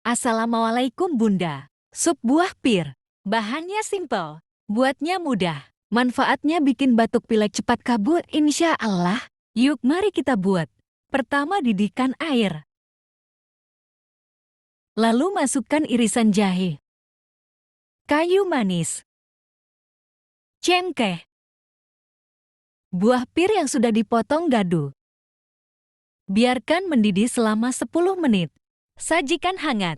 Assalamualaikum Bunda. Sup buah pir. Bahannya simple, buatnya mudah. Manfaatnya bikin batuk pilek cepat kabur insya Allah. Yuk mari kita buat. Pertama didihkan air. Lalu masukkan irisan jahe, kayu manis, cengkeh, buah pir yang sudah dipotong dadu. Biarkan mendidih selama 10 menit. Sajikan hangat.